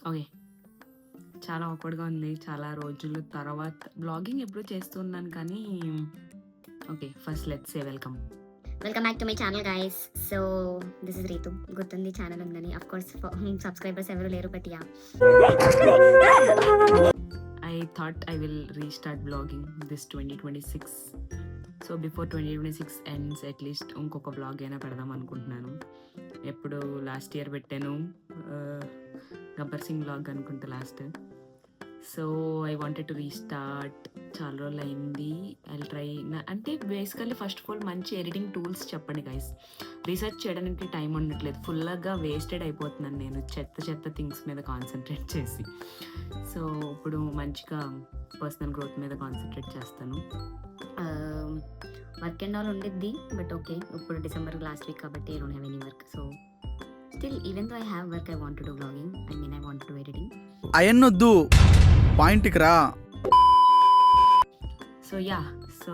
Okay, చాలా awkwardగా ఉంది. చాలా రోజుల తర్వాత బ్లాగింగ్ ఎప్పుడు చేస్తున్నాను కానీ okay, first let's say welcome back to my channel guys. So this is Ritu. గుర్తుంది ఛానల్ ఉందని. అఫ్ కోర్స్ సబ్స్క్రైబర్స్ ఎవరు లేరు, but yeah. I thought I will restart vlogging this 2026. So before 2026 ends at least ఇంకొక vlog అయినా పెడదాం అనుకుంటున్నాను. ఎప్పుడు last year పెట్టాను, గబ్బర్ సింగ్ బ్లాగ్ అనుకుంటా last. So I wanted to restart. చాలా రోజులు అయింది. I try. అంటే బేసికల్లీ ఫస్ట్ ఆఫ్ ఆల్ మంచి ఎడిటింగ్ టూల్స్ చెప్పండి గైస్. రీసెర్చ్ చేయడానికి టైం ఉండట్లేదు. ఫుల్గా వేస్టెడ్ అయిపోతున్నాను నేను చెత్త థింగ్స్ మీద కాన్సన్ట్రేట్ చేసి. సో ఇప్పుడు మంచిగా పర్సనల్ గ్రోత్ మీద కాన్సన్ట్రేట్ చేస్తాను. వర్క్ అండ్ ఆల్ ఉండిద్ది, బట్ ఓకే. ఇప్పుడు డిసెంబర్ లాస్ట్ వీక్ కాబట్టి I don't have any work. So still even though I have work, I want to do vlogging. I want to do editing. అయన్నొద్దు, పాయింట్కి రా. So yeah, so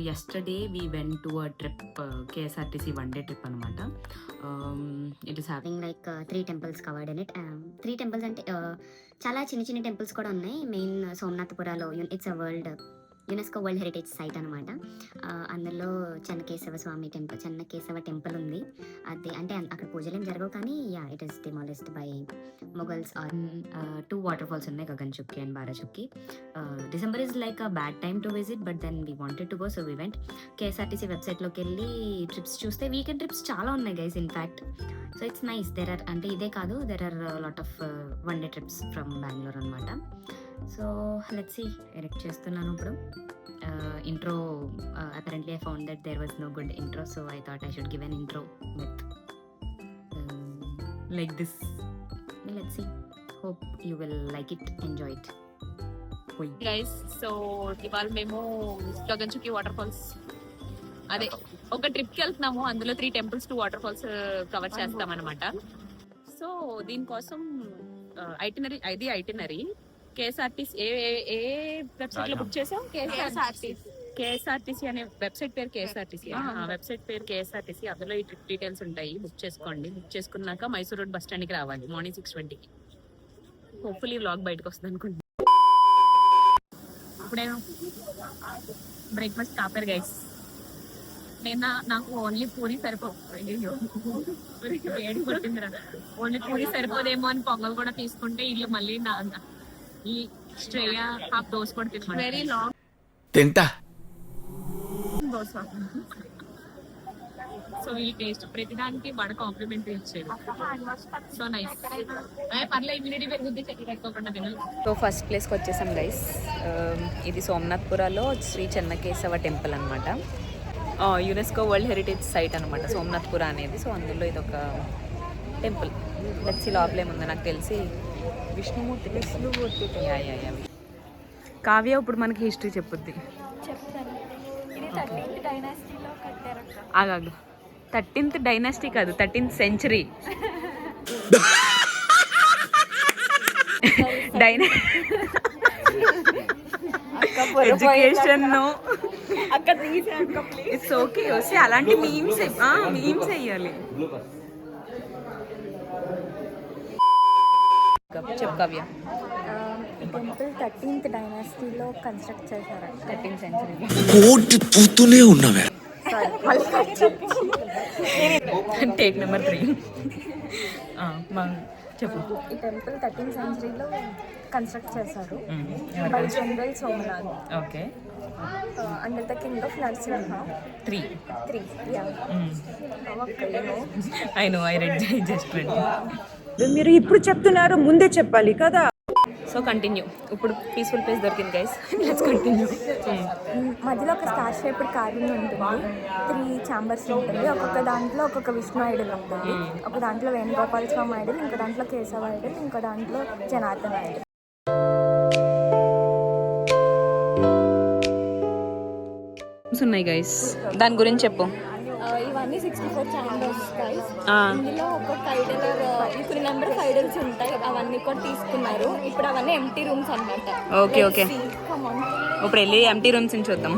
yesterday we went to a trip, KSRTC one day trip అనమాట. It is happening like 3 temples covered in it. 3 temples అంటే చాలా చిన్న temples కూడా ఉన్నాయి. Main సోమనాథపురాలో it's a UNESCO world heritage site అనమాట. అందులో చెన్నకేశవ టెంపుల్ ఉంది. అది అంటే అక్కడ పూజలు ఏం జరగవు కానీ yeah, it is demolished by Mughals. 2 water falls ఉన్నాయి, Gagan Chukki and Bara Chukki. December is like a bad time to visit, but then we wanted to go, so we went. KSRTC వెబ్సైట్లోకి వెళ్ళి ట్రిప్స్ చూస్తే వీకెండ్ ట్రిప్స్ చాలా ఉన్నాయి guys. In fact so it's nice. అంటే ఇదే కాదు, there are lot of one day trips from Bengaluru అనమాట. So let's see. Edit చేస్తున్నాను ఇప్పుడు. Intro apparently I found that there was no good intro, so I thought I should give an intro with like this. Let's see. Hope you will like it, enjoy it. Oi guys, so ఇవాళ మేము Gagan చుక్కి water falls అదే ఒక trip కి వెళ్తున్నాము. అందులో 3 temples 2 water falls cover చేస్తాం అనమాట. So దీనికోసం ఐటినరీ కేఎస్ఆర్టీసీ ఏ వెబ్సైట్ లో బుక్ చేసాం? కేఎస్ఆర్టీసీ అనే వెబ్సైట్ పేరు కేఎస్ఆర్టీసీ. వెబ్సైట్ పేరు కేఎస్ఆర్టీసీ. అందులో ఈ ట్రిప్ డీటెయిల్స్ ఉంటాయి. బుక్ చేసుకోండి. బుక్ చేసుకున్నాక మైసూర్ రోడ్ బస్ స్టాండ్కి రావాలి మార్నింగ్ 6:20కి. హోప్ఫుల్లీ వ్లాగ్ బయటకు వస్తుంది అనుకుంటున్నాను. ఇప్పుడే బ్రేక్ఫాస్ట్ కాపారు గైస్. నాకు ఓన్లీ పూరి వేడి కొట్టిందిరా. ఓన్లీ పూరి సరిపోదేమో అని పొంగల్ కూడా తీసుకుంటే ఇల్లు మళ్ళీ ఈ స్ట్రేయా హాఫ్ దోశ కూడా తిన్నాను. వెరీ లాంగ్ తింటా దోశ. సో ఈ టేస్ట్ ప్రతిదానికి మన కాంప్లిమెంటరీ ఇచ్చేది. So nice. పర్లేదు, ఇమ్యూనిటీ పెరుగుద్ది ఎక్కువకుండా తినాలి. సో ఫస్ట్ ప్లేస్కి వచ్చేసాం గైస్. ఇది సోమనాథ్పురాలో శ్రీ చెన్నకేశవ టెంపుల్ అనమాట. యునెస్కో వరల్డ్ హెరిటేజ్ సైట్ అనమాట సోమనాథ్పుర అనేది. సో అందులో ఇది ఒక టెంపుల్. లెట్స్ లోపల ఏముందో. నాకు తెలిసి విష్ణుమూర్తి. కావ్య ఇప్పుడు మనకి హిస్టరీ చెప్పుద్ది. ఆగాగు. 13th డైనాసిటీ కాదు, 13th century. Education it's okay. వస్తే అలాంటి మీమ్స్ వేయాలి. చెప్పు కావ్య. టెంపుల్ 13th డైనాసిటీలో కన్స్ట్రక్ట్ చేశారు. 13th century. టేక్ నెంబర్ 3 చెప్పు. ఈ టెంపుల్ 13th సెంచరీలో కన్స్ట్రక్ట్ చేశారు by general Somnath. Okay. Under the king of Narasimha. 3 yeah. I know, I read just read. మీరు ఇప్పుడు చెప్తున్నారు, ముందే చెప్పాలి కదా. So continue. ఇప్పుడు పీస్ఫుల్ ప్లేస్ దొరికింది గైస్. Let's continue. మధ్యలో ఒక స్టార్ షేప్డ్ కార్వింగ్ ఉంటుంది. 3 ఛాంబర్స్ ఉంటుంది. ఒక్కొక్క దాంట్లో ఒక్కొక్క విష్ణు ఐడల్ ఉంటుంది. ఒక దాంట్లో వేణుగోపాల స్వామి ఐడల్, ఇంకో దాంట్లో కేశవ ఐడల్, ఇంకో దాంట్లో జనార్దన ఐడల్. ఉన్నాయి గైస్, దాని గురించి చెప్పు. ఇవన్నీ 64 ఛాంబర్స్ గైస్. ఇందులో ఒక్కొక్క ఐడల్ ఇప్పుడు నెంబర్ ఆఫ్ ఐడల్స్ ఉంటాయి. అవన్నీ కూడా తీసుకున్నారు. ఇప్పుడు అవన్నీ ఎంటీ రూమ్స్ అన్నమాట. ఓకే ఓకే, ఇప్పుడు వెళ్ళి ఎంటీ రూమ్స్ చూద్దాం.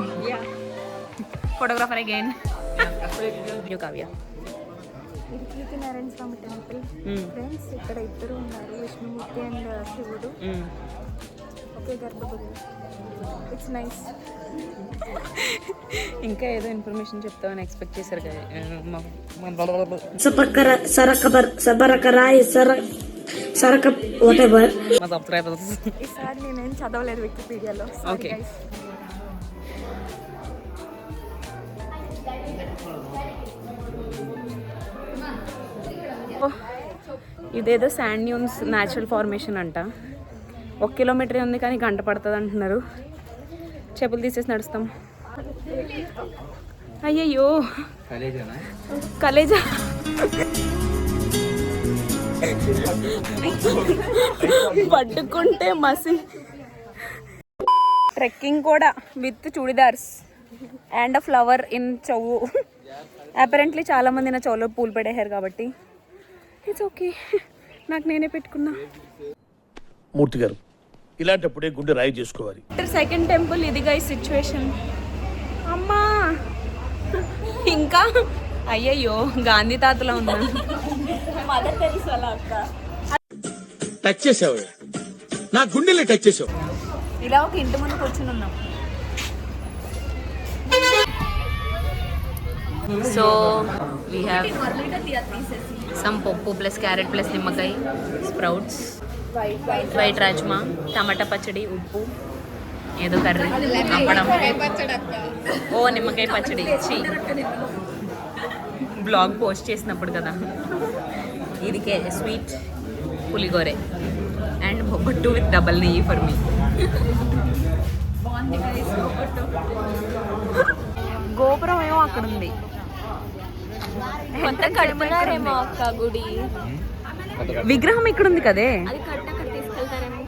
Photographer again. కావ్య ఇది కీర్తినారాయణ స్వామి టెంపుల్. ఫ్రెండ్స్ ఇక్కడ ఇద్దరు ఉన్నారు, విష్ణుమూర్తి అండ్ శివుడు ఒకే గర్భగుడి. It's nice. ఇంకా ఏదో ఇన్ఫర్మేషన్ చెప్తామని ఎక్స్పెక్ట్ చేశారు కదా. ఈసారి నేనేం చదవలేదు వికీపీడియాలో. ఓకే. ఇదేదో శాండ్ డ్యూన్స్ న్యాచురల్ ఫార్మేషన్ అంట. 1 కిలోమీటర్ ఉంది కానీ గంట పడుతుంది అంటున్నారు. చెప్పులు తీసేసి నడుస్తాం. అయ్యయ్యో కలేజా. పట్టుకుంటే మసి. ట్రెక్కింగ్ కూడా with churidars and a flower in చెవు. అపరెంట్లీ చాలా మంది నా చెవులో పూలు పడేశారు కాబట్టి ఇట్స్ ఓకే. నాకు నేనే పెట్టుకున్నా. మూర్తి గారు ఇలాంటప్పుడే గుండె రాయి చేసుకోవాలి. సెకండ్ టెంపుల్ ఇదిగా ఈ సిచ్యువేషన్. అమ్మా ఇంకా అయ్యయ్యో గాంధీ తాతలో ఉన్నాను. టచ్ చేసావు, నా గుండెల్ని టచ్ చేసావు. ఇలా ఒక ఇంటి ముందు కూర్చుని ఉన్నాం. సో వీ హ్యావ్ సమ్ పప్పు ప్లస్ క్యారెట్ ప్లస్ నిమ్మకాయ, స్ప్రౌట్స్, వైట్ రాజ్మా, టమాటా పచ్చడి, ఉప్పు, ఏదో కర్రీ, అప్పడం, ఓ నిమ్మకాయ పచ్చడి ఇచ్చి బ్లాగ్ పోస్ట్ చేసినప్పుడు కదా. ఇది sweet puligore and bobbattu with double neyyi for me. గోపురం ఏమో అక్కడ ఉంది. కొత్త కడుపునారేమో అక్క గుడి. విగ్రహం ఇక్కడ ఉంది కదే. అది కట్ట అక్కడ తీసుకెళ్తారేమో.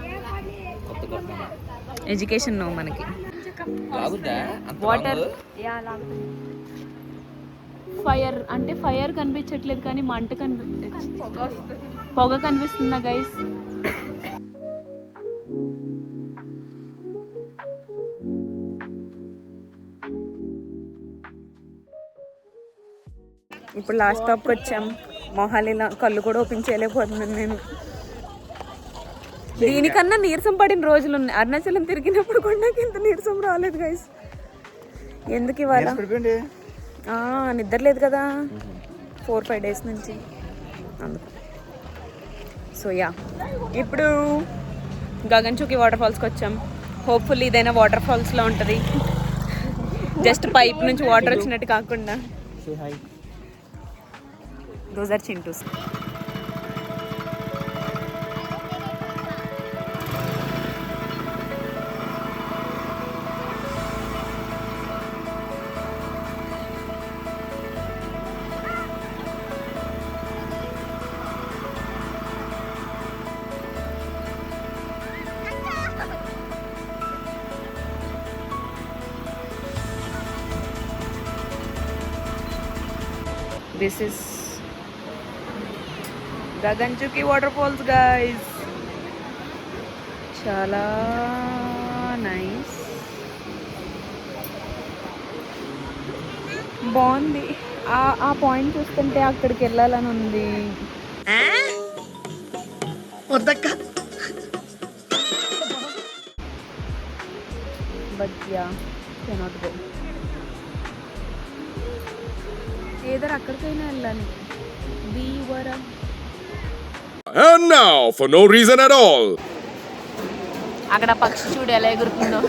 ఎడ్యుకేషన్ నో మనకి. వాటర్ ఫైర్ అంటే ఫైర్ కనిపించట్లేదు కానీ మంట పొగ కనిపిస్తుందా గైస్? ఇప్పుడు లాస్ట్ స్టాప్కి వచ్చాం. మొహాలీలో కళ్ళు కూడా ఓపెన్ చేయలేకపోతున్నాను నేను. దీనికన్నా నీరసం పడిన రోజులు ఉన్నాయి. అరుణాచలం తిరిగినప్పుడు కూడా నాకు ఇంత నీరసం రాలేదు గైస్. ఎందుకు ఇవాళ నిద్ర లేదు కదా 4-5 డేస్ నుంచి, అందుకు. సో యా, ఇప్పుడు గగన్ చుకి వాటర్ ఫాల్స్కి వచ్చాం. హోప్ఫుల్లీ ఇదైనా వాటర్ ఫాల్స్లో ఉంటుంది, జస్ట్ పైప్ నుంచి వాటర్ వచ్చినట్టు కాకుండా. దోస్ ఆర్ చింటూస్. This is Gagan Chuki waterfalls, guys. Chala nice. బాగుంది. ఆ పాయింట్ చూస్తుంటే అక్కడికి వెళ్ళాలని ఉంది. But yeah cannot go. Either అక్కడికైనా వెళ్ళాలి. And now, for no reason at all, అక్కడ పక్షి చూడు ఎలా ఎగురుతుందో.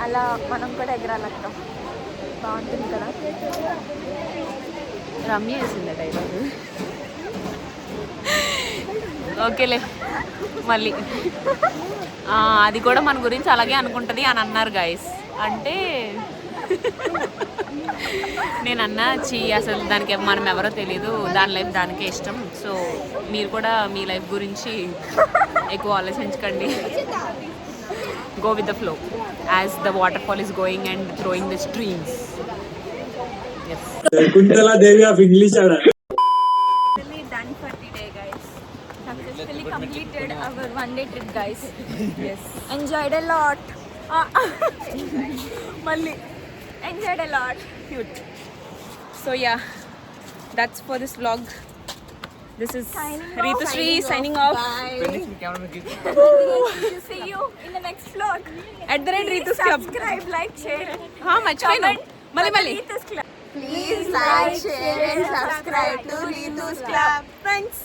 అలా మనం కూడా ఎగరాలక్క, బాగుంటుంది కదా. రమ్య వేసింది డైలాగ్. ఓకేలే మళ్ళీ అది కూడా మన గురించి అలాగే అనుకుంటుంది అని అన్నారు గైస్. అంటే నేను అన్నా అసలు దానికి మనం ఎవరో తెలీదు, దాని లైఫ్ దానికే ఇష్టం. సో మీరు కూడా మీ లైఫ్ గురించి ఎక్కువ ఆలోచించకండి. Go with the flow as the water fall is going and throwing the streams. Kuntaladevi of English ఆడ. Done for the day, guys. Successfully completed our one-day trip, guys. Yes. Enjoyed a lot. మళ్ళీ Enjoyed a lot. Cute. So yeah, that's for this vlog. This is Ritushree signing off. See you in the next vlog. @Ritus Club. Subscribe, like, share. మర్చిపోయాను మళ్ళీ Please like, share and subscribe to Ritu's Club. Friends.